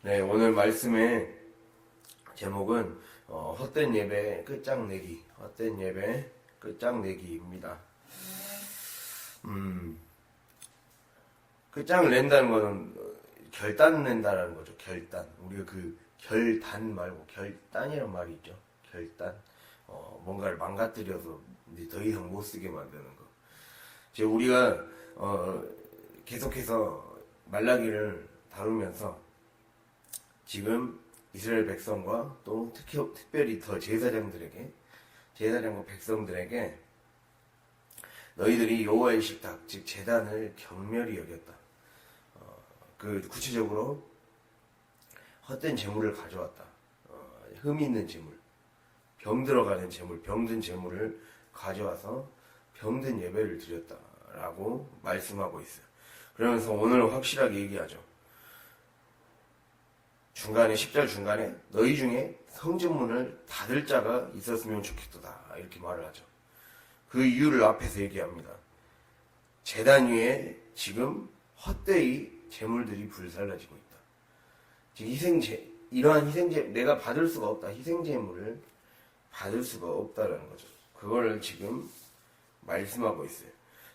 네, 오늘 말씀의 제목은 헛된 예배 끝장내기, 헛된 예배 끝장내기입니다. 끝장을 낸다는 거는 결단 낸다는 거죠. 결단. 우리가 그 결단 말고 결단이란 말이 있죠. 결단. 뭔가를 망가뜨려서 이제 더 이상 못 쓰게 만드는 거. 이제 우리가 계속해서 말라기를 다루면서 지금 이스라엘 백성과 또 특별히 더 제사장과 백성들에게 너희들이 여호와의 식탁 즉 제단을 경멸히 여겼다. 구체적으로 헛된 재물을 가져왔다. 흠 있는 재물, 병 들어가는 재물, 병든 재물을 가져와서 병든 예배를 드렸다라고 말씀하고 있어요. 그러면서 오늘 확실하게 얘기하죠. 중간에 10절 중간에 너희 중에 성전문을 닫을 자가 있었으면 좋겠도다 이렇게 말을 하죠. 그 이유를 앞에서 얘기합니다. 제단 위에 지금 헛되이 재물들이 불살라지고 있다. 즉 이러한 희생제 내가 받을 수가 없다. 희생제물을 받을 수가 없다라는 거죠. 그걸 지금 말씀하고 있어요.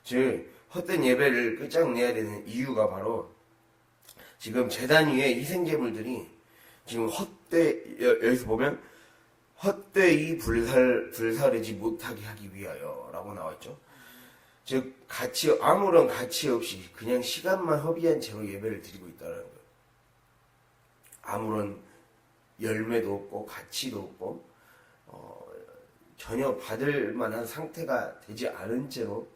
즉 헛된 예배를 끝장내야 되는 이유가 바로 지금 제단 위에 희생제물들이 지금 여기서 보면 헛되이 불사르지 못하게 하기 위하여 라고 나와있죠. 즉 아무런 가치 없이 그냥 시간만 허비한 채로 예배를 드리고 있다는 거예요. 아무런 열매도 없고 가치도 없고 전혀 받을 만한 상태가 되지 않은 채로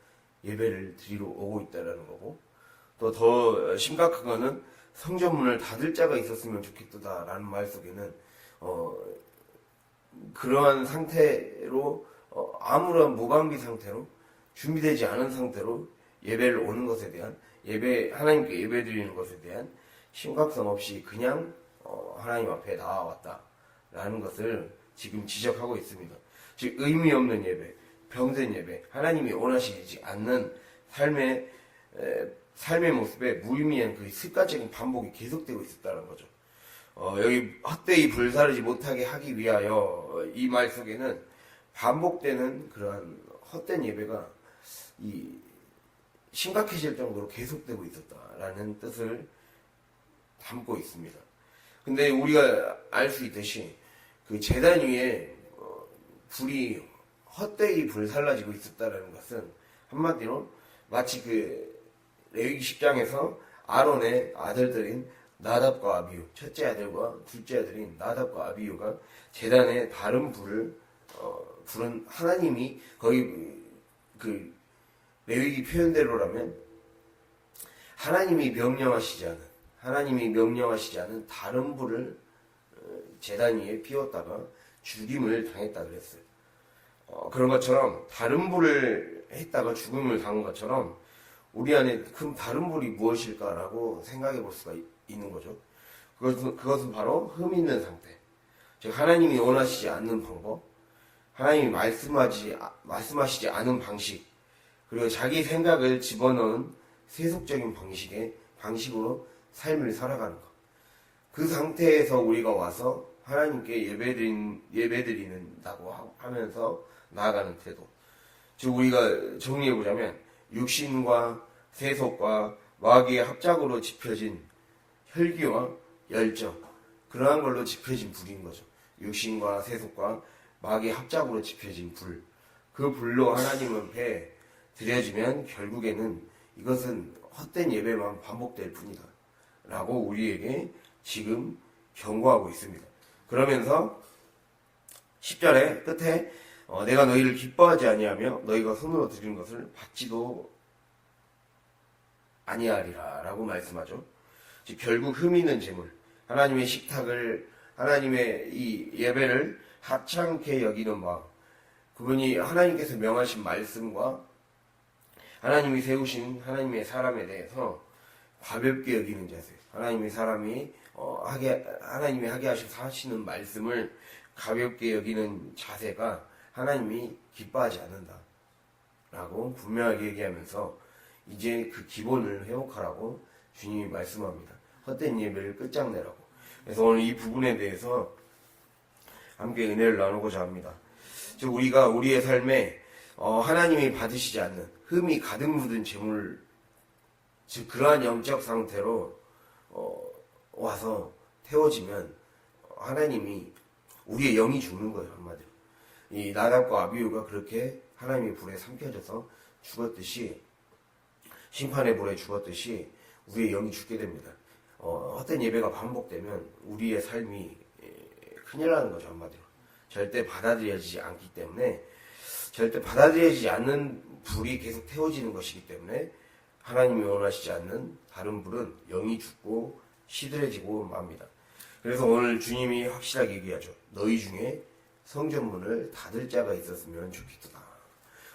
예배를 드리러 오고 있다는 거고, 또 더 심각한 거는 성전문을 닫을 자가 있었으면 좋겠다라는 말 속에는 그러한 상태로 아무런 무방비 상태로 준비되지 않은 상태로 예배를 오는 것에 대한 하나님께 예배 드리는 것에 대한 심각성 없이 그냥 하나님 앞에 나와왔다라는 것을 지금 지적하고 있습니다. 즉 의미 없는 예배, 병든 예배, 하나님이 원하시지 않는 삶의 모습에 무의미한 그 습관적인 반복이 계속되고 있었다는 거죠. 여기 헛되이 불사르지 못하게 하기 위하여 이 말 속에는 반복되는 그러한 헛된 예배가 심각해질 정도로 계속되고 있었다라는 뜻을 담고 있습니다. 근데 우리가 알 수 있듯이 그 제단 위에 불이 헛되이 불살라지고 있었다는 것은 한마디로 마치 그 레위기 10장에서 아론의 아들들인 나답과 아비후, 첫째 아들과 둘째 아들인 나답과 아비후가 제단에 다른 불은 하나님이 거의 그 레위기 표현대로라면 하나님이 명령하시지 않은 다른 불을 제단 위에 피웠다가 죽임을 당했다 그랬어요. 그런 것처럼 다른 불을 했다가 죽음을 당한 것처럼 우리 안에 큰 다른 불이 무엇일까라고 생각해 볼 수가 있는 거죠. 그것은 바로 흠 있는 상태. 즉 하나님이 원하시지 않는 방법, 하나님이 말씀하시지 않은 방식, 그리고 자기 생각을 집어넣은 세속적인 방식으로 삶을 살아가는 것. 그 상태에서 우리가 와서 하나님께 예배드린다고 하면서 나아가는 태도. 즉 우리가 정리해보자면 육신과 세속과 마귀의 합작으로 짚혀진 혈기와 열정, 그러한 걸로 짚혀진 불인 거죠. 육신과 세속과 마귀의 합작으로 짚혀진 불. 그 불로 하나님 앞에 드려지면 결국에는 이것은 헛된 예배만 반복될 뿐이다 라고 우리에게 지금 경고하고 있습니다. 그러면서 10절의 끝에 내가 너희를 기뻐하지 아니하며 너희가 손으로 드리는 것을 받지도 아니하리라 라고 말씀하죠. 즉 결국 흠 있는 재물, 하나님의 식탁을, 하나님의 이 예배를 하찮게 여기는 마음, 그분이 하나님께서 명하신 말씀과 하나님이 세우신 하나님의 사람에 대해서 가볍게 여기는 자세, 하나님이 하게 하시는 말씀을 가볍게 여기는 자세가 하나님이 기뻐하지 않는다 라고 분명하게 얘기하면서 이제 그 기본을 회복하라고 주님이 말씀합니다. 헛된 예배를 끝장내라고. 그래서 오늘 이 부분에 대해서 함께 은혜를 나누고자 합니다. 즉 우리가 우리의 삶에 하나님이 받으시지 않는 흠이 가득 묻은 재물, 즉 그러한 영적 상태로 와서 태워지면 하나님이 우리의 영이 죽는 거예요. 한마디로 이 나답과 아비후가 그렇게 하나님의 불에 삼켜져서 죽었듯이, 심판의 불에 죽었듯이 우리의 영이 죽게 됩니다. 헛된 예배가 반복되면 우리의 삶이 큰일 나는 거죠. 한마디로 절대 받아들여지지 않기 때문에, 절대 받아들여지지 않는 불이 계속 태워지는 것이기 때문에 하나님이 원하시지 않는 다른 불은 영이 죽고 시들해지고 맙니다. 그래서 오늘 주님이 확실하게 얘기하죠. 너희 중에 성전문을 닫을 자가 있었으면 좋겠다.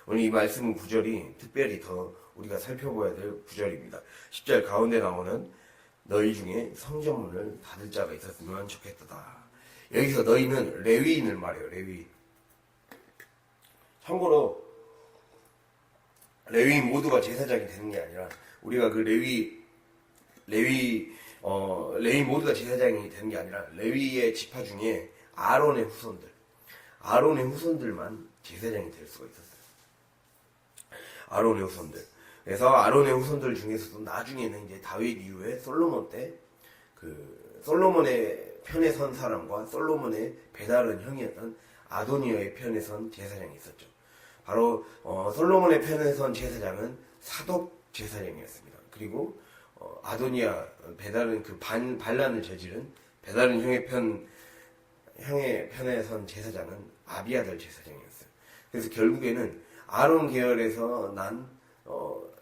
오늘 이 말씀 구절이 특별히 더 우리가 살펴봐야 될 구절입니다. 10절 가운데 나오는 너희 중에 성전문을 닫을 자가 있었으면 좋겠다. 여기서 너희는 레위인을 말해요. 레위인. 참고로 레위인 모두가 제사장이 되는 게 아니라, 우리가 그 레위 모두가 제사장이 되는 게 아니라 레위의 지파 중에 아론의 후손들만 제사장이 될 수가 있었어요. 아론의 후손들. 그래서 아론의 후손들 중에서도 나중에는 이제 다윗 이후에 솔로몬 때 그 솔로몬의 편에 선 사람과 솔로몬의 배다른 형이었던 아도니아의 편에 선 제사장이 있었죠. 바로 솔로몬의 편에 선 제사장은 사독 제사장이었습니다. 그리고 아도니아 배다른 그 반란을 저지른 배다른 형의 편에 선 제사장은 아비아달 제사장이었어요. 그래서 결국에는 아론 계열에서 난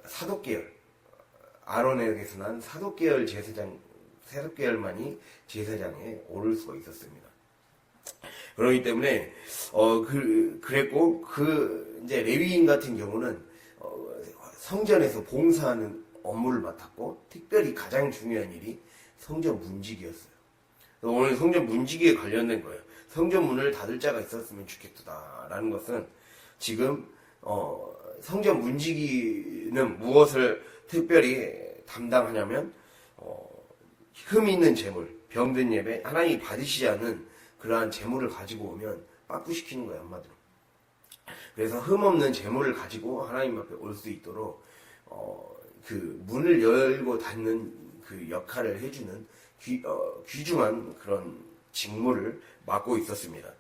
사독 계열, 아론에게서 난 사독 계열만이 제사장에 오를 수가 있었습니다. 그렇기 때문에 그랬고, 이제 레위인 같은 경우는 성전에서 봉사하는 업무를 맡았고, 특별히 가장 중요한 일이 성전 문지기였어요. 오늘 성전 문지기에 관련된 거예요. 성전 문을 닫을 자가 있었으면 좋겠다라는 것은, 지금 성전 문지기는 무엇을 특별히 담당하냐면 흠 있는 재물, 병든 예배, 하나님이 받으시지 않은 그러한 재물을 가지고 오면 빠꾸시키는 거예요. 한마디로. 그래서 흠 없는 재물을 가지고 하나님 앞에 올 수 있도록 그 문을 열고 닫는 그 역할을 해주는 귀중한 그런 직무를 맡고 있었습니다.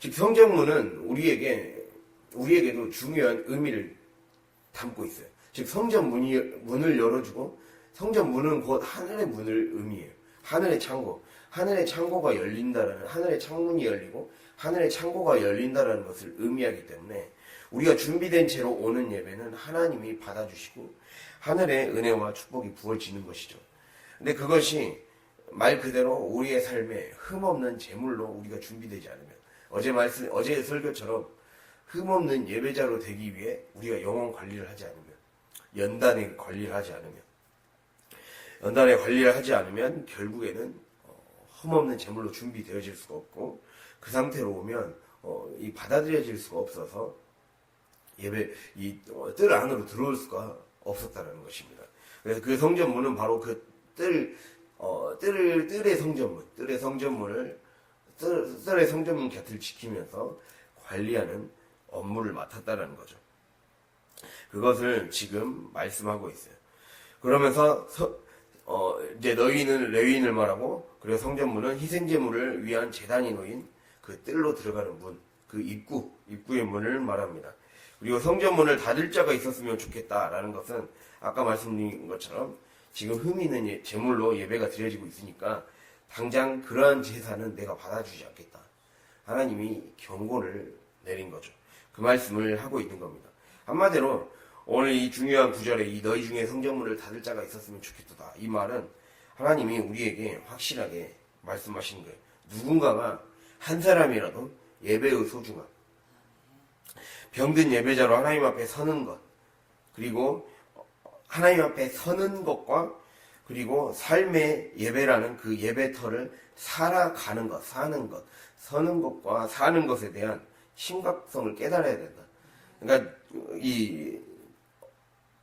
즉 성전문은 우리에게도 중요한 의미를 담고 있어요. 즉 문을 열어주고, 성전문은 곧 하늘의 문을 의미해요. 하늘의 창고가 열린다라는, 하늘의 창문이 열리고 하늘의 창고가 열린다라는 것을 의미하기 때문에, 우리가 준비된 채로 오는 예배는 하나님이 받아주시고 하늘의 은혜와 축복이 부어지는 것이죠. 근데 그것이 말 그대로 우리의 삶에 흠없는 제물로 우리가 준비되지 않으면, 어제 설교처럼 흠없는 예배자로 되기 위해 우리가 영혼 관리를 하지 않으면, 연단의 관리를 하지 않으면 결국에는 흠없는 제물로 준비되어질 수가 없고, 그 상태로 오면 이 받아들여질 수가 없어서 뜰 안으로 들어올 수가 없었다는 것입니다. 그래서 그 성전문은 바로 그 뜰의 성전문 곁을 지키면서 관리하는 업무를 맡았다는 거죠. 그것을 지금 말씀하고 있어요. 그러면서 이제 너희는 레위인을 말하고, 그리고 성전문은 희생제물을 위한 제단이 놓인 그 뜰로 들어가는 문, 그 입구의 문을 말합니다. 그리고 성전문을 닫을 자가 있었으면 좋겠다라는 것은 아까 말씀드린 것처럼 지금 흠이 있는 제물로 예배가 드려지고 있으니까 당장 그러한 제사는 내가 받아주지 않겠다. 하나님이 경고를 내린 거죠. 그 말씀을 하고 있는 겁니다. 한마디로 오늘 이 중요한 구절에 이 너희 중에 성전문을 닫을 자가 있었으면 좋겠다. 이 말은 하나님이 우리에게 확실하게 말씀하시는 거예요. 누군가가 한 사람이라도 예배의 소중함, 병든 예배자로 하나님 앞에 서는 것, 그리고 하나님 앞에 서는 것과, 그리고 삶의 예배라는 그 예배터를 살아가는 것, 서는 것과 사는 것에 대한 심각성을 깨달아야 된다. 그러니까 이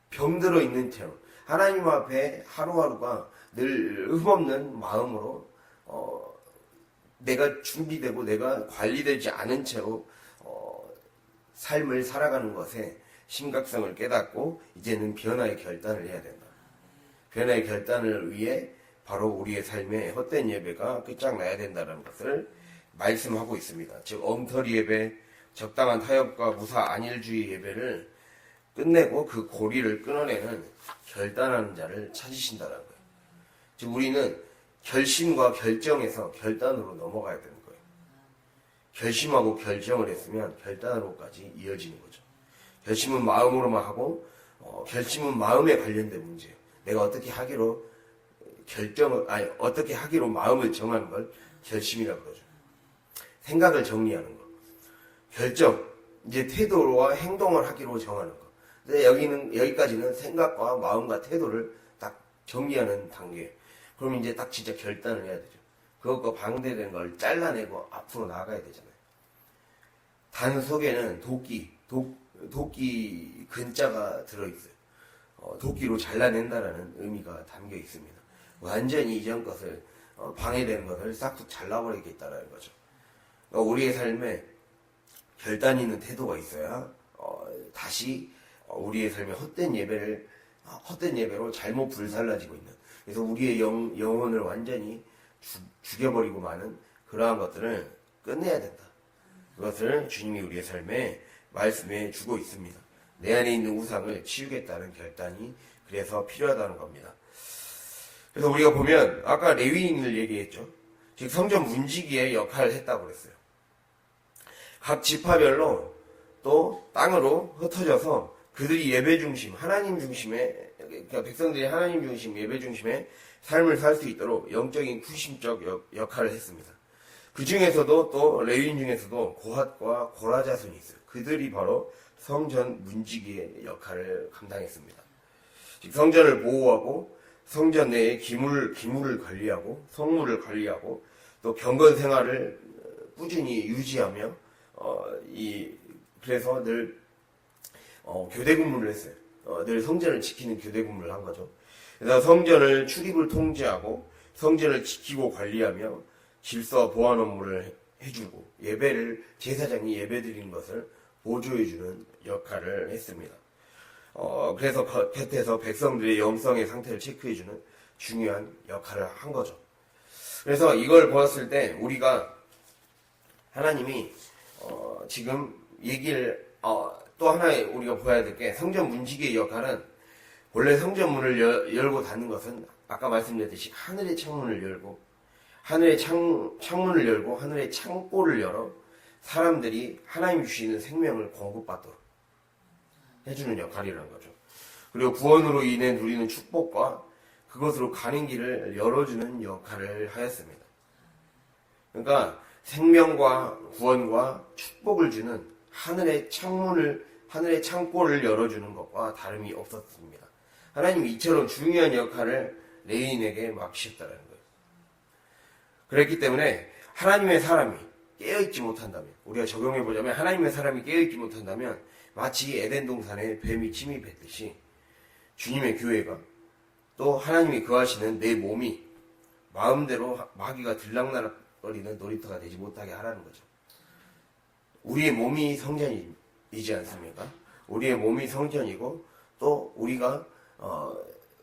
병들어 있는 채로 하나님 앞에 하루하루가 늘 흠없는 마음으로 내가 준비되고 내가 관리되지 않은 채로 삶을 살아가는 것에 심각성을 깨닫고 이제는 변화의 결단을 해야 된다. 변화의 결단을 위해 바로 우리의 삶에 헛된 예배가 끝장나야 된다는 것을 말씀하고 있습니다. 즉 엉터리 예배, 적당한 타협과 무사 안일주의 예배를 끝내고 그 고리를 끊어내는 결단하는 자를 찾으신다는 거예요. 즉 우리는 결심과 결정에서 결단으로 넘어가야 되는 거예요. 결심하고 결정을 했으면 결단으로까지 이어지는 거죠. 결심은 마음으로만 하고 결심은 마음에 관련된 문제예요. 내가 어떻게 하기로 어떻게 하기로 마음을 정하는 걸 결심이라고 그러죠. 생각을 정리하는 거. 결정, 이제 태도와 행동을 하기로 정하는 거. 근데 여기까지는 생각과 마음과 태도를 딱 정리하는 단계예요. 그럼 이제 딱 진짜 결단을 해야 되죠. 그것과 방대된 걸 잘라내고 앞으로 나가야 되잖아요. 단 속에는 도끼 근자가 들어있어요. 도끼로 잘라낸다라는 의미가 담겨 있습니다. 완전히 이전 것을 방해되는 것을 싹둑 잘라버리겠다라는 거죠. 그러니까 우리의 삶에 결단 있는 태도가 있어야 다시 우리의 삶에 헛된 예배로 잘못 불살라지고 있는, 그래서 우리의 영혼을 완전히 죽여버리고 마는 그러한 것들을 끝내야 된다. 그것을 주님이 우리의 삶에 말씀해 주고 있습니다. 내 안에 있는 우상을 치우겠다는 결단이 그래서 필요하다는 겁니다. 그래서 우리가 보면 아까 레위인을 얘기했죠. 즉 성전 문지기의 역할을 했다고 그랬어요. 각 지파별로 또 땅으로 흩어져서 그들이 예배 중심, 하나님 중심의, 그러니까 백성들이 하나님 중심, 예배 중심의 삶을 살 수 있도록 영적인 구심적 역할을 했습니다. 그 중에서도 또 레위인 중에서도 고핫과 고라 자손이 있어요. 그들이 바로 성전 문지기의 역할을 감당했습니다. 즉 성전을 보호하고 성전 내에 기물을 관리하고 성물을 관리하고 또 경건 생활을 꾸준히 유지하며 그래서 늘 교대 근무를 했어요. 늘 성전을 지키는 교대 근무를 한 거죠. 그래서 성전을 출입을 통제하고 성전을 지키고 관리하며 질서 보안 업무를 해주고 제사장이 예배 드리는 것을 보조해주는 역할을 했습니다. 그래서 곁에서 백성들의 영성의 상태를 체크해주는 중요한 역할을 한 거죠. 그래서 이걸 보았을 때 우리가 하나님이 지금 얘기를 또 하나 우리가 보아야 될 게, 성전 문지기의 역할은 원래 성전 문을 열고 닫는 것은 아까 말씀드렸듯이 하늘의 창문을 열고 창문을 열고 하늘의 창고를 열어 사람들이 하나님 주시는 생명을 공급받도록 해주는 역할이라는 거죠. 그리고 구원으로 인해 누리는 축복과 그것으로 가는 길을 열어주는 역할을 하였습니다. 그러니까 생명과 구원과 축복을 주는 하늘의 창고를 열어주는 것과 다름이 없었습니다. 하나님이 이처럼 중요한 역할을 레위인에게 맡기셨다는 거예요. 그랬기 때문에 하나님의 사람이 깨어있지 못한다면, 우리가 적용해보자면 하나님의 사람이 깨어있지 못한다면 마치 에덴 동산에 뱀이 침입했듯이 주님의 교회가 또 하나님이 거하시는 내 몸이 마음대로 마귀가 들락날락거리는 놀이터가 되지 못하게 하라는 거죠. 우리의 몸이 성전이지 않습니까? 우리의 몸이 성전이고 또 우리가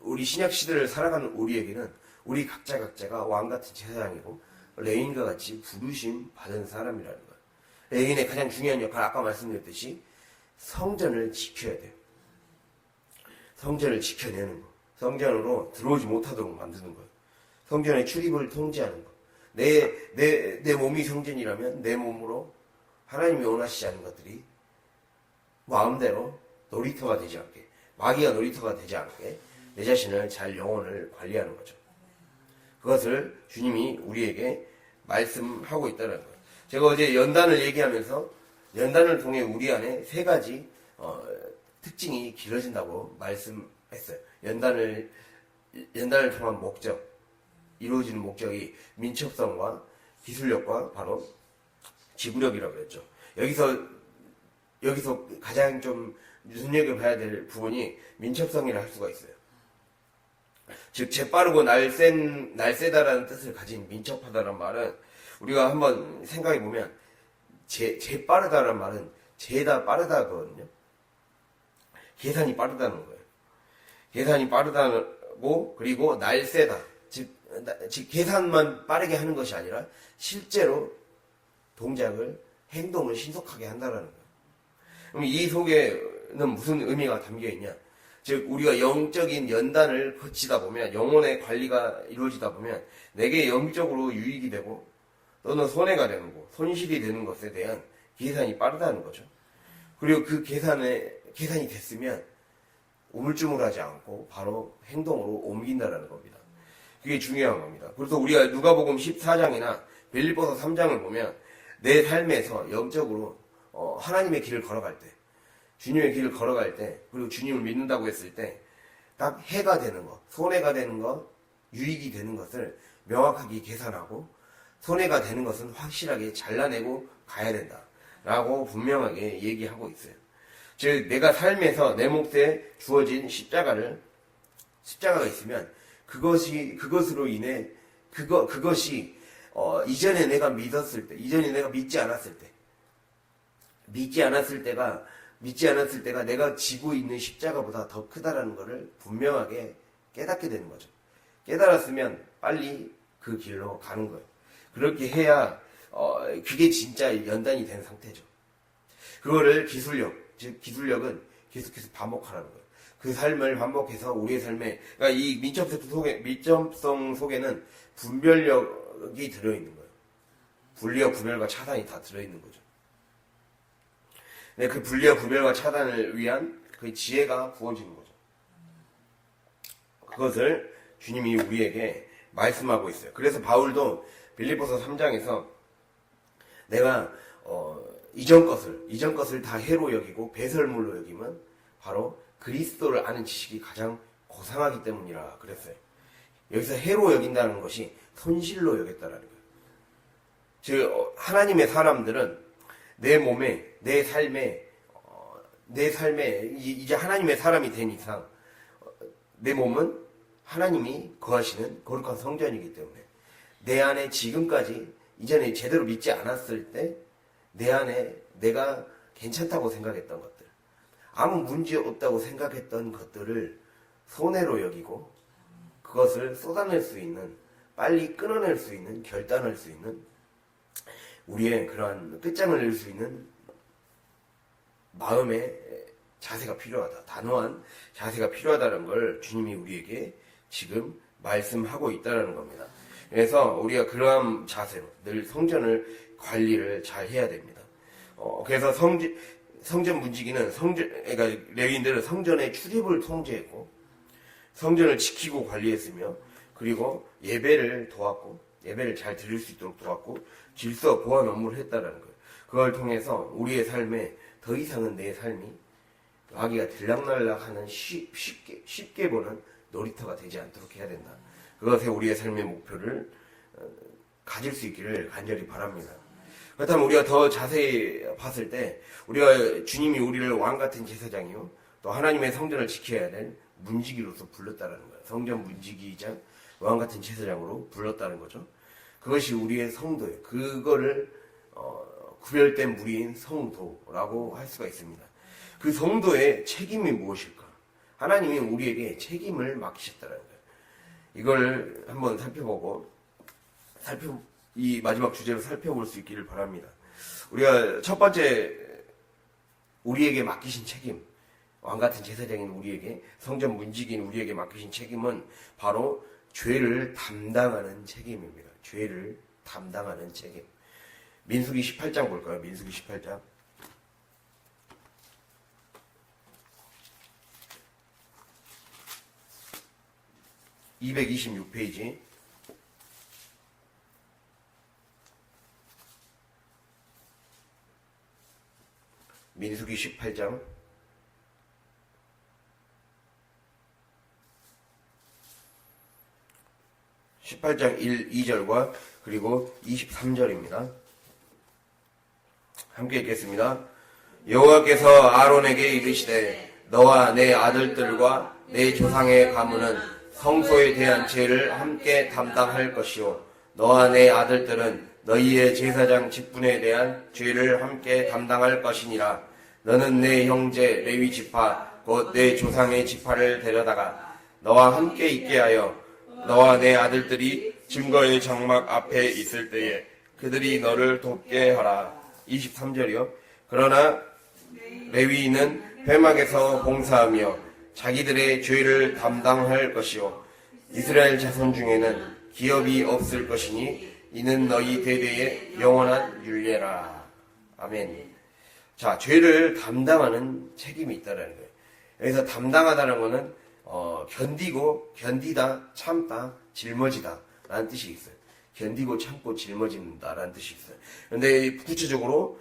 우리 신약 시대를 살아가는 우리에게는 우리 각자가 왕같은 제사장이고 레위인과 같이 부르심 받은 사람이라는 거예요. 레위인의 가장 중요한 역할, 아까 말씀드렸듯이 성전을 지켜야 돼요. 성전을 지켜내는 거. 성전으로 들어오지 못하도록 만드는 거예요. 성전의 출입을 통제하는 거. 내 몸이 성전이라면 내 몸으로 하나님이 원하시지 않는 것들이 마음대로 놀이터가 되지 않게, 마귀가 놀이터가 되지 않게 내 자신을 잘 영혼을 관리하는 거죠. 그것을 주님이 우리에게 말씀하고 있다는 거예요. 제가 어제 연단을 얘기하면서 연단을 통해 우리 안에 세 가지 특징이 길어진다고 말씀했어요. 연단을 통한 목적, 이루어지는 목적이 민첩성과 기술력과 바로 지구력이라고 했죠. 여기서 가장 좀 눈여겨봐야 될 부분이 민첩성이라 할 수가 있어요. 즉 재빠르고 날쌔다라는 뜻을 가진 민첩하다라는 말은 우리가 한번 생각해 보면 재빠르다라는 말은 재다 빠르다거든요. 계산이 빠르다는 거예요. 계산이 빠르다고 그리고 날쌔다. 즉 계산만 빠르게 하는 것이 아니라 실제로 행동을 신속하게 한다라는 거예요. 그럼 이 속에는 무슨 의미가 담겨 있냐? 즉 우리가 영적인 연단을 거치다 보면 영혼의 관리가 이루어지다 보면 내게 영적으로 유익이 되고 또는 손해가 되는 거, 손실이 되는 것에 대한 계산이 빠르다는 거죠. 그리고 그 계산이 됐으면 우물쭈물하지 않고 바로 행동으로 옮긴다라는 겁니다. 그게 중요한 겁니다. 그래서 우리가 누가복음 14장이나 빌립보서 3장을 보면 내 삶에서 영적으로 하나님의 길을 걸어갈 때, 주님의 길을 걸어갈 때, 그리고 주님을 믿는다고 했을 때 딱 해가 되는 것, 손해가 되는 것, 유익이 되는 것을 명확하게 계산하고 손해가 되는 것은 확실하게 잘라내고 가야 된다 라고 분명하게 얘기하고 있어요. 즉 내가 삶에서 내 몫에 주어진 십자가가 있으면 그것으로 인해 그것이 이전에 내가 믿었을 때, 이전에 내가 믿지 않았을 때가 내가 지고 있는 십자가보다 더 크다라는 것을 분명하게 깨닫게 되는 거죠. 깨달았으면 빨리 그 길로 가는 거예요. 그렇게 해야 그게 진짜 연단이 된 상태죠. 그거를 기술력은 계속해서 반복하라는 거예요. 그 삶을 반복해서 우리의 삶에, 그러니까 이 민첩성 속에는 분별력이 들어있는 거예요. 분리와 구별과 차단이 다 들어있는 거죠. 네, 그 분리와 구별과 차단을 위한 그 지혜가 부어지는 거죠. 그것을 주님이 우리에게 말씀하고 있어요. 그래서 바울도 빌립보서 3장에서 내가 이전 것을 다 해로 여기고 배설물로 여기면 바로 그리스도를 아는 지식이 가장 고상하기 때문이라 그랬어요. 여기서 해로 여긴다는 것이 손실로 여겼다라는 거예요. 즉 하나님의 사람들은 내 몸에, 내 삶에 이제 하나님의 사람이 된 이상 내 몸은 하나님이 거하시는 거룩한 성전이기 때문에 내 안에 지금까지 이전에 제대로 믿지 않았을 때 내 안에 내가 괜찮다고 생각했던 것들, 아무 문제 없다고 생각했던 것들을 손해로 여기고 그것을 쏟아낼 수 있는, 빨리 끊어낼 수 있는, 결단할 수 있는 우리의 그러한 끝장을 낼 수 있는 마음의 자세가 필요하다. 단호한 자세가 필요하다는 걸 주님이 우리에게 지금 말씀하고 있다는 겁니다. 그래서 우리가 그러한 자세로 늘 성전을 관리를 잘 해야 됩니다. 그래서 성전 문지기는 그러니까 레위인들은 성전의 출입을 통제했고 성전을 지키고 관리했으며 그리고 예배를 도왔고 예배를 잘 드릴 수 있도록 도왔고 질서 보안 업무를 했다라는 거예요. 그걸 통해서 우리의 삶에 더 이상은 내 삶이 마귀가 들락날락하는 쉽게 보는 놀이터가 되지 않도록 해야 된다. 그것에 우리의 삶의 목표를 가질 수 있기를 간절히 바랍니다. 그렇다면 우리가 더 자세히 봤을 때 우리가 주님이 우리를 왕같은 제사장이요 또 하나님의 성전을 지켜야 될 문지기로서 불렀다는 거예요. 성전 문지기이자 왕같은 제사장으로 불렀다는 거죠. 그것이 우리의 성도예요. 그거를 구별된 무리인 성도라고 할 수가 있습니다. 그 성도의 책임이 무엇일까? 하나님이 우리에게 책임을 맡기셨다는 거예요. 이걸 한번 이 마지막 주제로 살펴볼 수 있기를 바랍니다. 우리가 첫 번째 우리에게 맡기신 책임, 왕같은 제사장인 우리에게, 성전 문지기인 우리에게 맡기신 책임은 바로 죄를 담당하는 책임입니다. 죄를 담당하는 책임. 민수기 18장 볼까요? 민수기 18장. (226페이지) 민수기 18장 1, 2절과 그리고 23절입니다. 함께 읽겠습니다. 여호와께서 아론에게 이르시되 너와 내 아들들과 내 조상의 가문은 성소에 대한 죄를 함께 담당할 것이요 너와 내 아들들은 너희의 제사장 직분에 대한 죄를 함께 담당할 것이니라. 너는 내 형제 레위 지파 곧 내 조상의 지파를 데려다가 너와 함께 있게 하여 너와 내 아들들이 증거의 장막 앞에 있을 때에 그들이 너를 돕게 하라. 23절이요. 그러나 레위인은 회막에서 봉사하며 자기들의 죄를 담당할 것이요 이스라엘 자손 중에는 기업이 없을 것이니 이는 너희 대대의 영원한 율례라. 아멘. 자, 죄를 담당하는 책임이 있다는 거예요. 여기서 담당하다는 것은 견디고, 견디다, 참다, 짊어지다 라는 뜻이 있어요. 견디고 참고 짊어진다 라는 뜻이 있어요. 그런데 구체적으로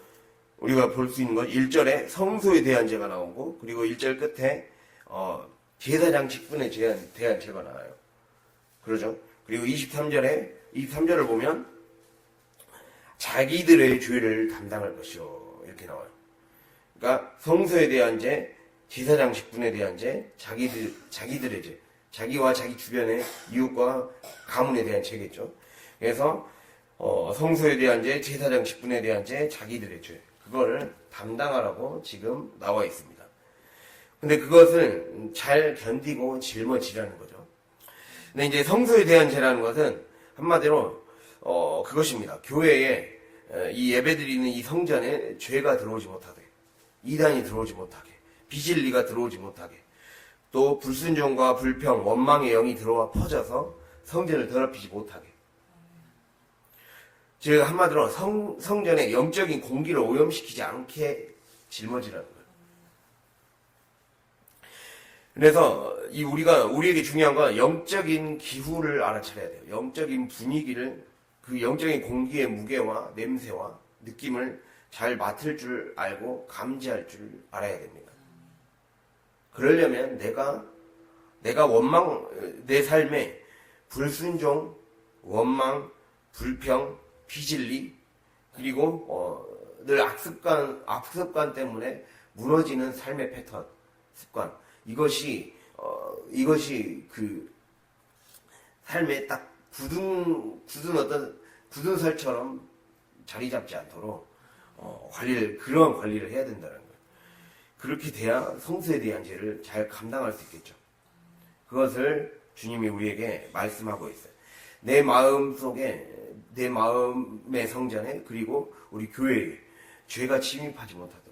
우리가 볼 수 있는 건 1절에 성소에 대한 죄가 나오고, 그리고 1절 끝에 제사장 직분에 대한 죄가 나와요. 그러죠? 그리고 23절을 보면 자기들의 죄를 담당할 것이요 이렇게 나와요. 그러니까 성소에 대한 죄, 제사장 직분에 대한 죄, 자기들의 죄, 자기와 자기 주변의 이웃과 가문에 대한 죄겠죠. 그래서 성소에 대한 죄, 제사장 직분에 대한 죄, 자기들의 죄, 그거를 담당하라고 지금 나와 있습니다. 근데 그것을 잘 견디고 짊어지라는 거죠. 근데 이제 성소에 대한 죄라는 것은 한마디로 그것입니다. 교회에 이 예배드리는 이 성전에 죄가 들어오지 못하게, 이단이 들어오지 못하게, 비진리가 들어오지 못하게, 또 불순종과 불평, 원망의 영이 들어와 퍼져서 성전을 더럽히지 못하게. 즉 한마디로 성전의 영적인 공기를 오염시키지 않게 짊어지라는 거예요. 그래서 우리에게 중요한 건 영적인 기후를 알아차려야 돼요. 영적인 분위기를, 그 영적인 공기의 무게와 냄새와 느낌을 잘 맡을 줄 알고 감지할 줄 알아야 됩니다. 그러려면 내가 내 삶에 불순종, 원망, 불평, 비진리, 그리고 늘 악습관 때문에 무너지는 삶의 패턴, 습관, 이것이 그 삶에 딱 굳은 살처럼 자리 잡지 않도록 그런 관리를 해야 된다는 거예요. 그렇게 돼야 성소에 대한 죄를 잘 감당할 수 있겠죠. 그것을 주님이 우리에게 말씀하고 있어요. 내 마음 속에, 내 마음의 성전에, 그리고 우리 교회에 죄가 침입하지 못하도록,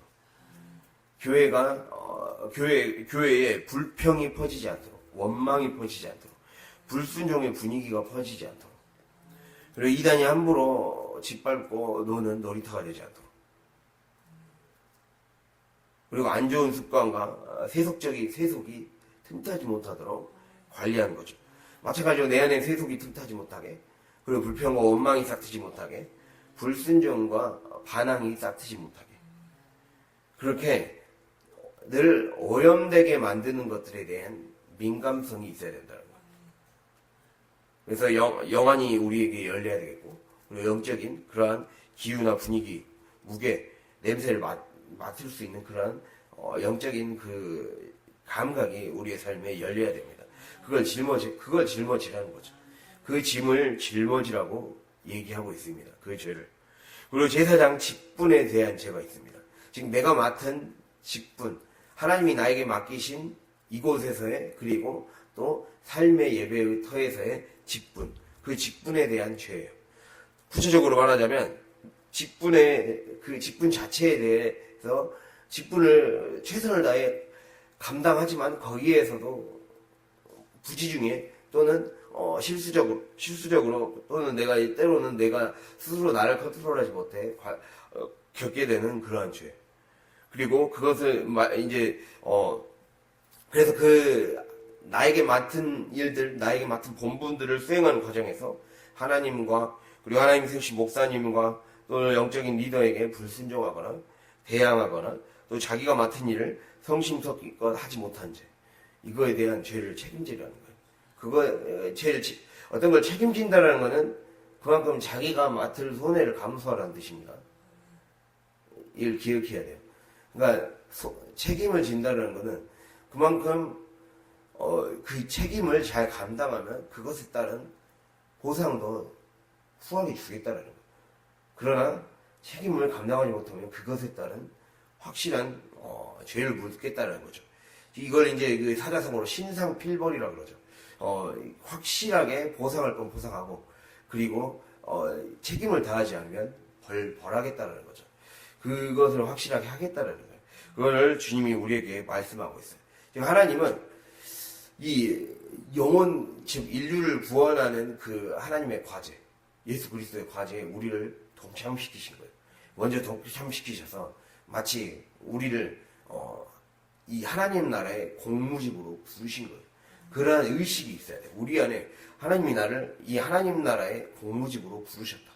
교회에 불평이 퍼지지 않도록, 원망이 퍼지지 않도록, 불순종의 분위기가 퍼지지 않도록, 그리고 이단이 함부로 짓밟고 노는 놀이터가 되지 않도록, 그리고 안 좋은 습관과 세속이 틈타지 못하도록 관리하는 거죠. 마찬가지로 내 안에 세속이 틈타지 못하게, 그리고 불평과 원망이 싹트지 못하게, 불순종과 반항이 싹트지 못하게, 그렇게 늘 오염되게 만드는 것들에 대한 민감성이 있어야 된다는 거예요. 그래서 영안이 우리에게 열려야 되겠고, 그리고 영적인 그러한 기후나 분위기, 무게, 냄새를 맡을 수 있는 그러한 영적인 그 감각이 우리의 삶에 열려야 됩니다. 그걸 짊어지라는 거죠. 그 짐을 짊어지라고 얘기하고 있습니다. 그 죄를. 그리고 제사장 직분에 대한 죄가 있습니다. 즉 내가 맡은 직분, 하나님이 나에게 맡기신 이곳에서의, 그리고 또 삶의 예배의 터에서의 직분, 그 직분에 대한 죄예요. 구체적으로 말하자면 그 직분 자체에 대해서 직분을 최선을 다해 감당하지만 거기에서도 부지 중에 또는 실수적으로 또는 때로는 내가 스스로 나를 컨트롤하지 못해 겪게 되는 그러한 죄. 그리고 그것을 그래서 나에게 맡은 일들, 나에게 맡은 본분들을 수행하는 과정에서 하나님과, 그리고 하나님 세우신 목사님과 또 영적인 리더에게 불순종하거나 대항하거나 또 자기가 맡은 일을 성심성의껏 하지 못한 죄, 이거에 대한 죄를 책임지라는 거예요. 어떤 걸 책임진다라는 것은 그만큼 자기가 맡을 손해를 감수하라는 뜻입니다. 이걸 기억해야 돼요. 그러니까 책임을 진다는 것은 그만큼 그 책임을 잘 감당하면 그것에 따른 보상도 후하게 주겠다라는 거예요. 그러나 책임을 감당하지 못하면 그것에 따른 확실한 죄를 묻겠다는 거죠. 이걸 이제 그 사자성어로 신상필벌이라고 그러죠. 확실하게 보상할 건 보상하고, 그리고 책임을 다하지 않으면 벌하겠다는 거죠. 그것을 확실하게 하겠다는 거예요. 그거를 주님이 우리에게 말씀하고 있어요. 지금 하나님은 이 영혼, 즉 인류를 구원하는 그 하나님의 과제, 예수 그리스도의 과제에 우리를 동참시키신 거예요. 먼저 동참시키셔서 마치 우리를 이 하나님 나라의 공무집으로 부르신 거예요. 그러한 의식이 있어야 돼요. 우리 안에 하나님이 나를 이 하나님 나라의 공무집으로 부르셨다.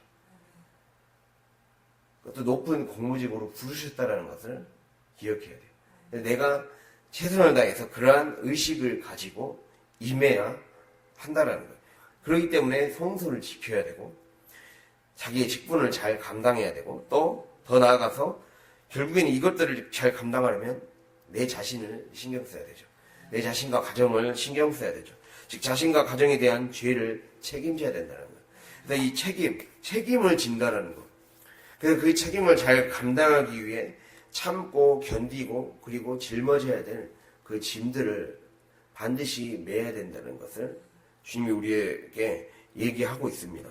또 높은 공무집으로 부르셨다라는 것을 기억해야 돼요. 내가 최선을 다해서 그러한 의식을 가지고 임해야 한다라는 거예요. 그렇기 때문에 성소를 지켜야 되고, 자기의 직분을 잘 감당해야 되고, 또 더 나아가서 결국에는 이것들을 잘 감당하려면 내 자신을 신경 써야 되죠. 내 자신과 가정을 신경 써야 되죠. 즉 자신과 가정에 대한 죄를 책임져야 된다는 거예요. 그래서 이 책임을 진다라는 거. 그래서 그 책임을 잘 감당하기 위해 참고 견디고 그리고 짊어져야 될 그 짐들을 반드시 매야 된다는 것을 주님이 우리에게 얘기하고 있습니다.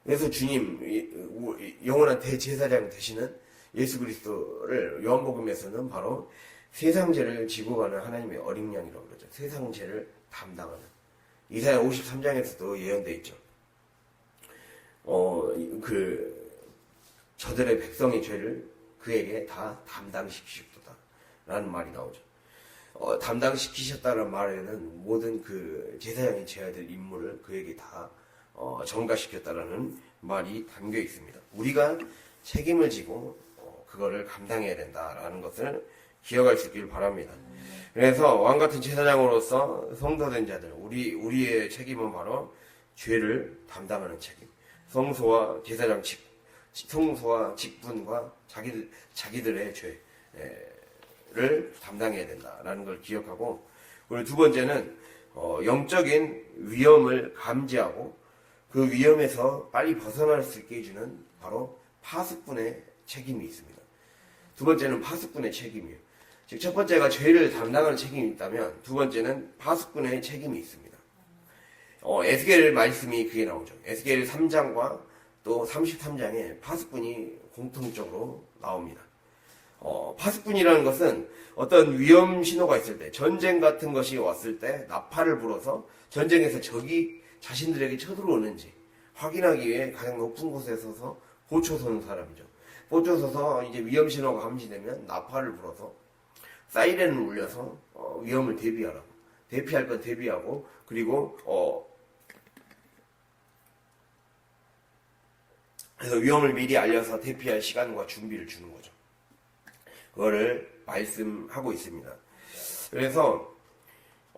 그래서 주님, 영원한 대제사장 되시는 예수 그리스도를 요한복음에서는 바로 세상 죄를 지고 가는 하나님의 어린 양이라고 그러죠. 세상 죄를 담당하는. 이사야 53장에서도 예언되어 있죠. 저들의 백성의 죄를 그에게 다 담당시키셨다 라는 말이 나오죠. 담당시키셨다는 말에는 모든 그 제사장이 져야 될 임무를 그에게 다 전가시켰다라는 말이 담겨 있습니다. 우리가 책임을 지고 그거를 감당해야 된다라는 것을 기억할 수 있길 바랍니다. 그래서 왕같은 제사장으로서 성도된 자들, 우리의 책임은 바로 죄를 담당하는 책임. 성소와 제사장 성소와 직분과 자기들의 죄를 담당해야 된다라는 걸 기억하고, 그리고 두 번째는 영적인 위험을 감지하고 그 위험에서 빨리 벗어날 수 있게 해주는 바로 파수꾼의 책임이 있습니다. 두 번째는 파수꾼의 책임이에요. 즉 첫 번째가 죄를 담당하는 책임이 있다면 두 번째는 파수꾼의 책임이 있습니다. 에스겔 말씀이 그게 나오죠. 에스겔 3장과 또 33장에 파수꾼이 공통적으로 나옵니다. 파수꾼이라는 것은 어떤 위험 신호가 있을 때, 전쟁 같은 것이 왔을 때 나팔을 불어서 전쟁에서 적이 자신들에게 쳐들어오는지 확인하기 위해 가장 높은 곳에 서서 보초 서는 사람이죠. 보초 서서 이제 위험 신호가 감지되면 나팔을 불어서 사이렌을 울려서 위험을 대비하라고, 대피할 건 대비하고, 그리고 그래서 위험을 미리 알려서 대피할 시간과 준비를 주는 거죠. 그거를 말씀하고 있습니다. 그래서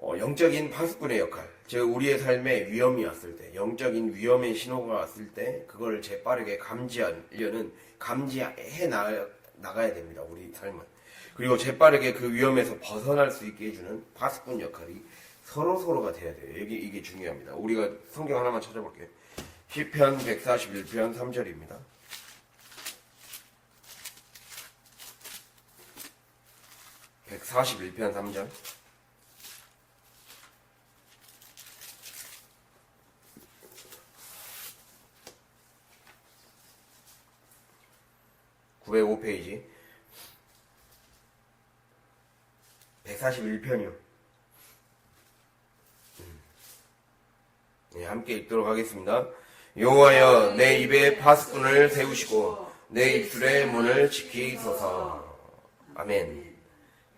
영적인 파수꾼의 역할, 즉 우리의 삶에 위험이 왔을 때, 영적인 위험의 신호가 왔을 때 그거를 재빠르게 감지해 나가야 됩니다. 우리 삶은. 그리고 재빠르게 그 위험에서 벗어날 수 있게 해주는 파수꾼 역할이 서로가 돼야 돼요. 이게 중요합니다. 우리가 성경 하나만 찾아볼게요. 시편 141편 3절입니다. (141편) 3절. (905페이지) 141편이요. 네, 함께 읽도록 하겠습니다. 여호와여, 내 입에 파수꾼을 세우시고 내 입술의 문을 지키소서. 아멘.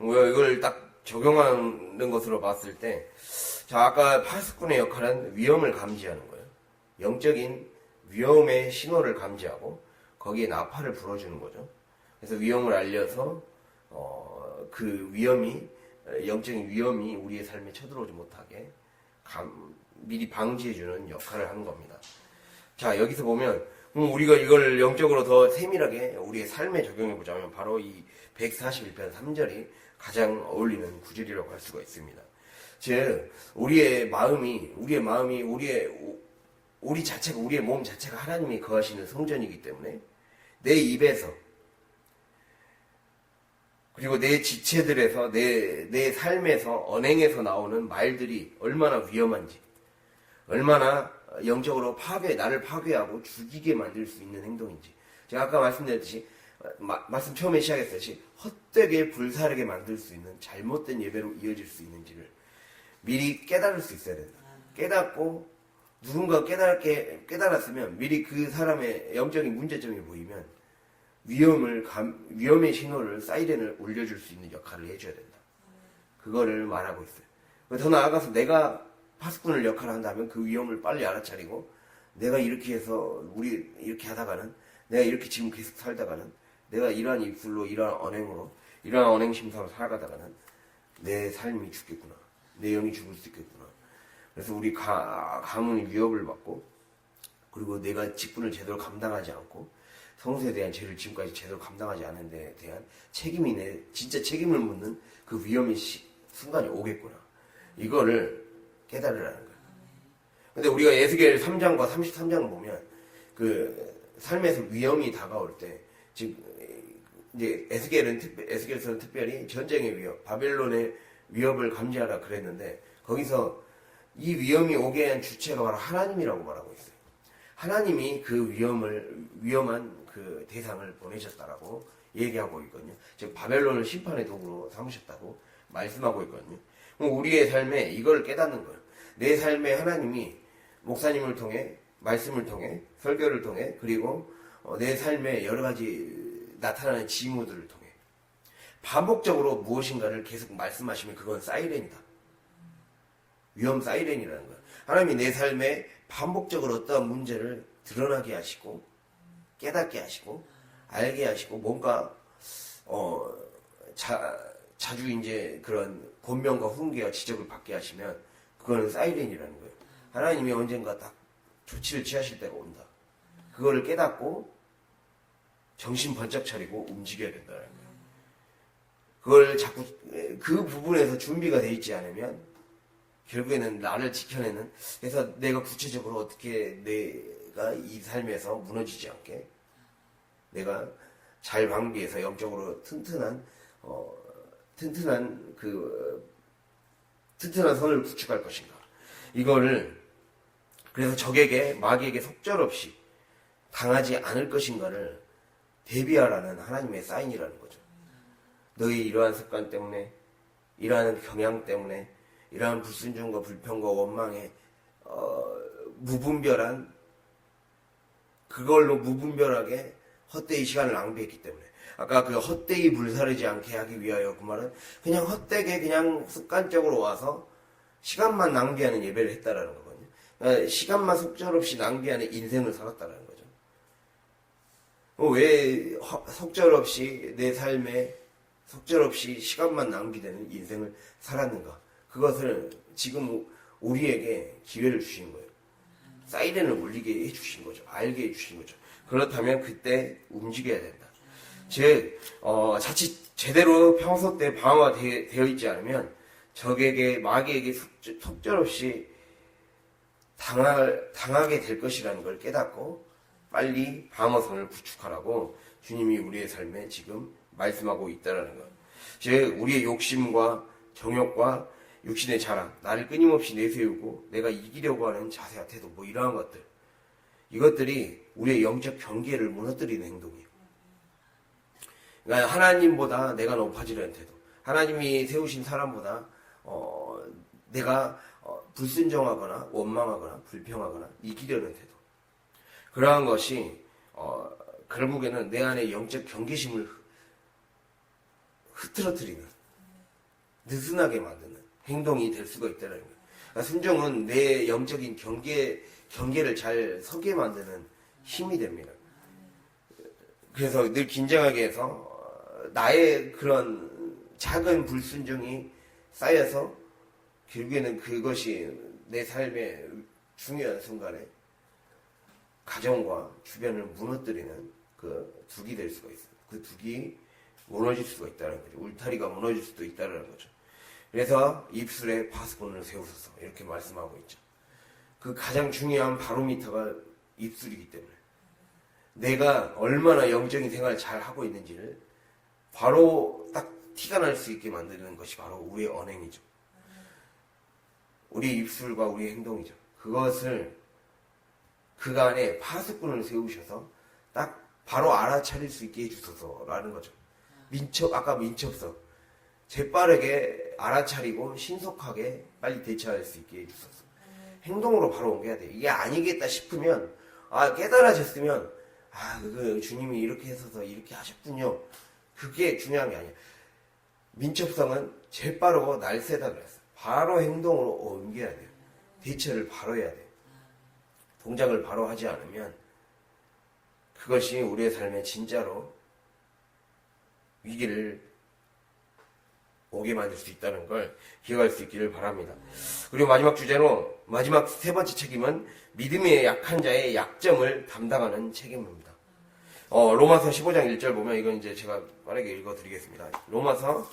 이걸 딱 적용하는 것으로 봤을 때, 자, 아까 파수꾼의 역할은 위험을 감지하는 거예요. 영적인 위험의 신호를 감지하고 거기에 나팔을 불어주는 거죠. 그래서 위험을 알려서 그 위험이, 영적인 위험이 우리의 삶에 쳐들어오지 못하게 미리 방지해주는 역할을 하는 겁니다. 자, 여기서 보면 우리가 이걸 영적으로 더 세밀하게 우리의 삶에 적용해보자면 바로 이 141편 3절이 가장 어울리는 구절이라고 할 수가 있습니다. 즉 우리의 마음이 우리 자체가, 우리의 몸 자체가 하나님이 거하시는 성전이기 때문에 내 입에서, 그리고 내 지체들에서, 내 삶에서, 언행에서 나오는 말들이 얼마나 위험한지, 얼마나 영적으로 나를 파괴하고 죽이게 만들 수 있는 행동인지, 제가 아까 말씀드렸듯이, 말씀 처음에 시작했듯이 헛되게 불사르게 만들 수 있는 잘못된 예배로 이어질 수 있는지를 미리 깨달을 수 있어야 된다. 깨닫고 누군가 깨달았으면 미리 그 사람의 영적인 문제점이 보이면 위험의 신호를, 사이렌을 울려줄 수 있는 역할을 해줘야 된다. 그거를 말하고 있어요. 더 나아가서 내가 파수꾼을 역할을 한다면 그 위험을 빨리 알아차리고, 내가 이렇게 해서 우리 이렇게 하다가는, 내가 이렇게 지금 계속 살다가는, 내가 이러한 입술로, 이러한 언행으로, 이러한 언행심사로 살아가다가는 내 삶이 죽겠구나, 내 영이 죽을 수 있겠구나. 그래서 우리 가문이 위협을 받고, 그리고 내가 직분을 제대로 감당하지 않고 성소에 대한 죄를 지금까지 제대로 감당하지 않은 데에 대한 진짜 책임을 묻는 그 위험의 순간이 오겠구나. 이거를 깨달으라는 거예요. 근데 우리가 에스겔 3장과 33장을 보면 그 삶에서 위험이 다가올 때, 즉 이제 에스겔서는 특별히 전쟁의 위협, 바벨론의 위협을 감지하라 그랬는데, 거기서 이 위험이 오게 한 주체가 바로 하나님이라고 말하고 있어요. 하나님이 그 위험한 그 대상을 보내셨다라고 얘기하고 있거든요. 즉 바벨론을 심판의 도구로 삼으셨다고 말씀하고 있거든요. 그럼 우리의 삶에 이걸 깨닫는 거예요. 내 삶에 하나님이 목사님을 통해, 말씀을 통해, 설교를 통해, 그리고 내 삶에 여러 가지 나타나는 징후들을 통해 반복적으로 무엇인가를 계속 말씀하시면 그건 사이렌이다. 위험 사이렌이라는 거예요. 하나님이 내 삶에 반복적으로 어떠한 문제를 드러나게 하시고, 깨닫게 하시고, 알게 하시고, 뭔가 자주 이제 그런 권면과 훈계와 지적을 받게 하시면 그거는 사이렌이라는 거예요. 하나님이 언젠가 딱 조치를 취하실 때가 온다. 그거를 깨닫고 정신 번쩍 차리고 움직여야 된다는 거예요. 그걸 자꾸 그 부분에서 준비가 돼 있지 않으면 결국에는 나를 지켜내는, 그래서 내가 구체적으로 어떻게 내가 이 삶에서 무너지지 않게 내가 잘 방비해서 영적으로 튼튼한 선을 구축할 것인가. 이거를 그래서 적에게, 마귀에게 속절없이 당하지 않을 것인가를 대비하라는 하나님의 사인이라는 거죠. 너희 이러한 습관 때문에, 이러한 경향 때문에, 이러한 불순종과 불평과 원망에 그걸로 무분별하게 헛되이 시간을 낭비했기 때문에, 아까 그 헛되이 불사르지 않게 하기 위하여, 그 말은 그냥 헛되게 그냥 습관적으로 와서 시간만 낭비하는 예배를 했다라는 거거든요. 그러니까 시간만 속절없이 낭비하는 인생을 살았다라는 거죠. 왜 속절없이 내 삶에 속절없이 시간만 낭비되는 인생을 살았는가? 그것을 지금 우리에게 기회를 주신 거예요. 사이렌을 울리게 해주신 거죠. 알게 해주신 거죠. 그렇다면 그때 움직여야 된다. 즉 자칫 제대로 평소 때 방어되어 있지 않으면 적에게, 마귀에게 속절없이 당하게 될 것이라는 걸 깨닫고 빨리 방어선을 구축하라고 주님이 우리의 삶에 지금 말씀하고 있다는 것. 즉 우리의 욕심과 정욕과 육신의 자랑, 나를 끊임없이 내세우고 내가 이기려고 하는 자세와 태도, 이러한 것들, 이것들이 우리의 영적 경계를 무너뜨리는 행동이에요. 그러니까 하나님보다 내가 높아지려는 태도, 하나님이 세우신 사람보다 내가 불순종하거나 원망하거나 불평하거나 이기려는 태도, 그러한 것이 결국에는 내 안에 영적 경계심을 흐트러뜨리는, 느슨하게 만드는 행동이 될 수가 있다는 거예요. 그러니까 순종은 내 영적인 경계를 잘 서게 만드는 힘이 됩니다. 그래서 늘 긴장하게 해서 나의 그런 작은 불순종이 쌓여서 결국에는 그것이 내 삶의 중요한 순간에 가정과 주변을 무너뜨리는 그 둑이 될 수가 있어요. 그 둑이 무너질 수가 있다는 거죠. 울타리가 무너질 수도 있다는 거죠. 그래서 입술에 파수꾼을 세우소서 이렇게 말씀하고 있죠. 그 가장 중요한 바로미터가 입술이기 때문에 내가 얼마나 영적인 생활을 잘 하고 있는지를 바로 딱 티가 날 수 있게 만드는 것이 바로 우리의 언행이죠. 우리 입술과 우리 행동이죠. 그것을 그간에 파수꾼을 세우셔서 딱 바로 알아차릴 수 있게 해주소서라는 거죠. 아까 민첩성. 재빠르게 알아차리고 신속하게 빨리 대처할 수 있게 해주소서. 행동으로 바로 옮겨야 돼요. 이게 아니겠다 싶으면, 깨달아졌으면, 그 주님이 이렇게 해서 이렇게 하셨군요. 그게 중요한 게 아니야. 민첩성은 재빠르고 날쌔다 그랬어요. 바로 행동으로 옮겨야 돼요. 대처를 바로 해야 돼요. 동작을 바로 하지 않으면 그것이 우리의 삶에 진짜로 위기를 오게 만들 수 있다는 걸 기억할 수 있기를 바랍니다. 그리고 마지막 주제로 마지막 세 번째 책임은 믿음의 약한 자의 약점을 담당하는 책임입니다. 로마서 15장 1절 보면 이건 이제 제가 빠르게 읽어드리겠습니다. 로마서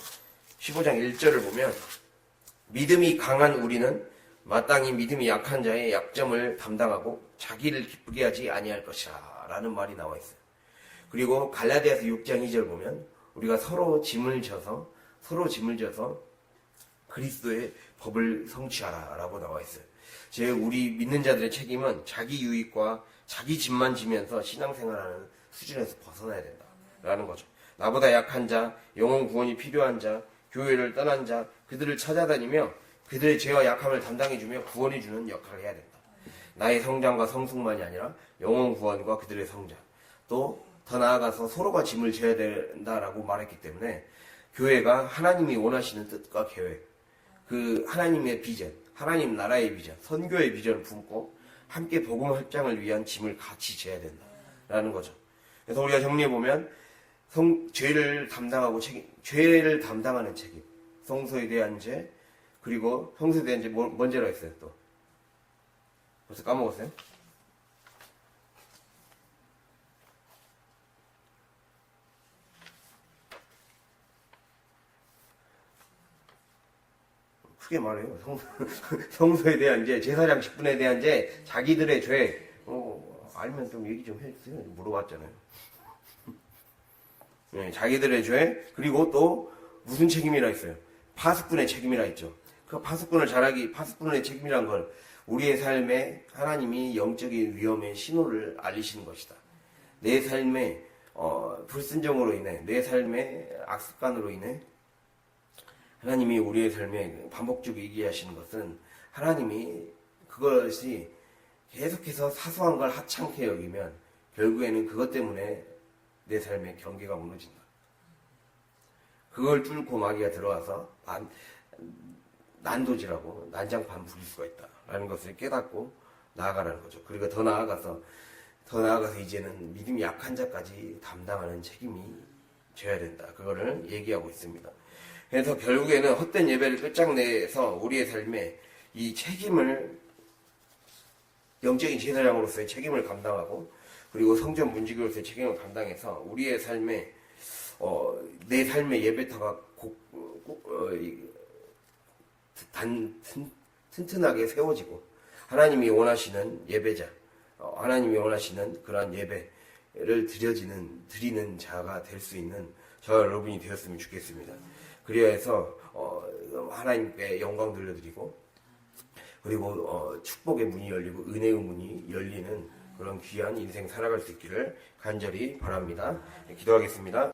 15장 1절을 보면 믿음이 강한 우리는 마땅히 믿음이 약한 자의 약점을 담당하고 자기를 기쁘게 하지 아니할 것이라 라는 말이 나와 있어요. 그리고 갈라디아서 6장 2절 보면 우리가 서로 짐을 져서 그리스도의 법을 성취하라 라고 나와 있어요. 즉 우리 믿는 자들의 책임은 자기 유익과 자기 짐만 지면서 신앙생활하는 수준에서 벗어나야 된다 라는 거죠. 나보다 약한 자, 영혼 구원이 필요한 자, 교회를 떠난 자, 그들을 찾아다니며 그들의 죄와 약함을 담당해주며 구원해주는 역할을 해야 된다. 나의 성장과 성숙만이 아니라 영혼 구원과 그들의 성장, 또 더 나아가서 서로가 짐을 져야 된다라고 말했기 때문에 교회가 하나님이 원하시는 뜻과 계획, 그 하나님의 비전, 하나님 나라의 비전, 선교의 비전을 품고 함께 복음 확장을 위한 짐을 같이 져야 된다라는 거죠. 그래서 우리가 정리해보면 죄를 담당하는 책임, 성소에 대한 죄, 그리고 성소에 대한 죄 뭔 죄라 했어요 또? 벌써 까먹었어요? 크게 말해요. 성소에 대한 죄, 제사장 직분에 대한 죄, 자기들의 죄. 알면 좀 얘기 좀 해주세요. 물어봤잖아요. 네, 자기들의 죄, 그리고 또 무슨 책임이라 했어요? 파수꾼의 책임이라 했죠. 그 파수꾼의 책임이란 건 우리의 삶에 하나님이 영적인 위험의 신호를 알리시는 것이다. 내 삶의 불순종으로 인해, 내 삶의 악습관으로 인해 하나님이 우리의 삶에 반복적으로 얘기하시는 것은 하나님이 그것이 계속해서 사소한 걸 하찮게 여기면 결국에는 그것 때문에 내 삶의 경계가 무너진다. 그걸 뚫고 마귀가 들어와서 난도질하고 난장판 부릴 수가 있다라는 것을 깨닫고 나아가라는 거죠. 그리고 더 나아가서 이제는 믿음이 약한 자까지 담당하는 책임이 져야 된다. 그거를 얘기하고 있습니다. 그래서 결국에는 헛된 예배를 끝장내서 우리의 삶에 이 책임을 영적인 제사장으로서의 책임을 감당하고 그리고 성전 문지기로서의 책임을 감당해서 우리의 삶에 내 삶의 예배터가 튼튼하게 세워지고 하나님이 원하시는 예배자, 하나님이 원하시는 그러한 예배를 드리는 자가 될 수 있는 저와 여러분이 되었으면 좋겠습니다. 그리해서 하나님께 영광 돌려드리고 그리고 축복의 문이 열리고 은혜의 문이 열리는 그런 귀한 인생 살아갈 수 있기를 간절히 바랍니다. 기도하겠습니다.